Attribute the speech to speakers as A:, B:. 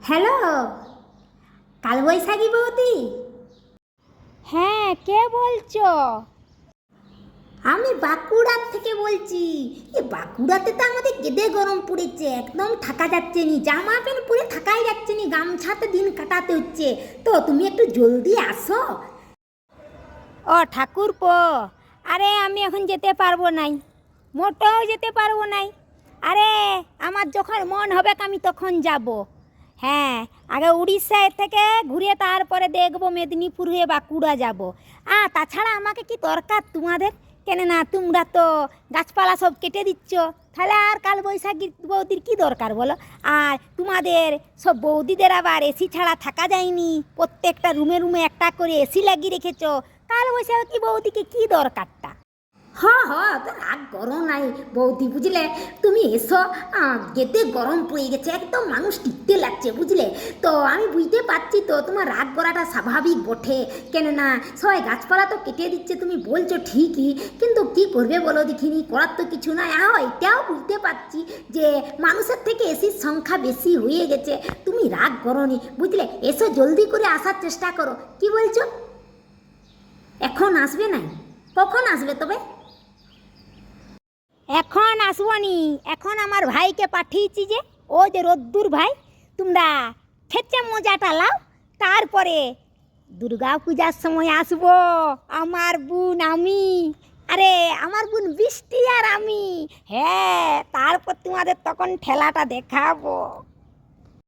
A: Hello, কালবৈশাখী বৌদি।
B: হ্যাঁ, কে বলছো?
A: আমি বাঁকুড়ার থেকে বলছি। বাঁকুড়াতে তো আমাদের কেঁদে গরম পড়েছে, একদম থাকা যাচ্ছে নি, জামা প্যান্ট পরে থাকাই যাচ্ছে নি, গামছাতে দিন কাটাতে হচ্ছে। তো তুমি একটু জলদি আসো।
B: ও ঠাকুরপো, আরে আমি এখন যেতে পারবো নাই, মোটেও যেতে পারবো নাই। আরে আমার যখন মন হবে আমি তখন যাব। হ্যাঁ, আগে উড়িষ্যায় থেকে ঘুরে তারপরে দেখবো মেদিনীপুর হয়ে বাঁকুড়া যাব। তাছাড়া আমাকে কি দরকার তোমাদের? কেন না তোমরা তো গাছপালা সব কেটে দিচ্ছ, তাহলে আর কাল বৈশাখী বৌদির কি দরকার বলো? আর তোমাদের সব বৌদিদের আবার এসি ছাড়া থাকা যায়নি, প্রত্যেকটা রুমে রুমে একটা করে এসি লাগিয়ে রেখেছো। কাল বৈশাখী বৌদিকে কি দরকারটা?
A: তো রাগ করো নাই বৌদি, বুঝলে? তুমি এসো। গেতে গরম পড়ে গেছে, একদম মানুষ টিকতে লাগছে, বুঝলে? তো আমি বুঝতে পারছি তো তোমার রাগ করাটা স্বাভাবিক বটে। কেন না সবাই গাছপালা তো কেটে দিচ্ছে, তুমি বলছো ঠিকই, কিন্তু কি করবে বলো দেখিনি, করার তো কিছু নাই। এটাও বুঝতে পারছি যে মানুষের থেকে এসির সংখ্যা বেশি হয়ে গেছে। তুমি রাগ করো নি, বুঝলে? এসো, জলদি করে আসার চেষ্টা করো। কি বলছো? এখন আসবে নাই? কখন আসবে তবে?
B: এখন আসবো নি, এখন আমার ভাইকে পাঠিয়েছি, যে ও যে রোদ্দুর ভাই, তোমরা খেচে মজাটা লাও, তারপরে দুর্গা পূজার সময় আসবো। আমার বোন আমি, আরে আমার বোন বৃষ্টি আর আমি। হ্যাঁ, তারপর তোমাদের তখন ঠেলাটা দেখাবো।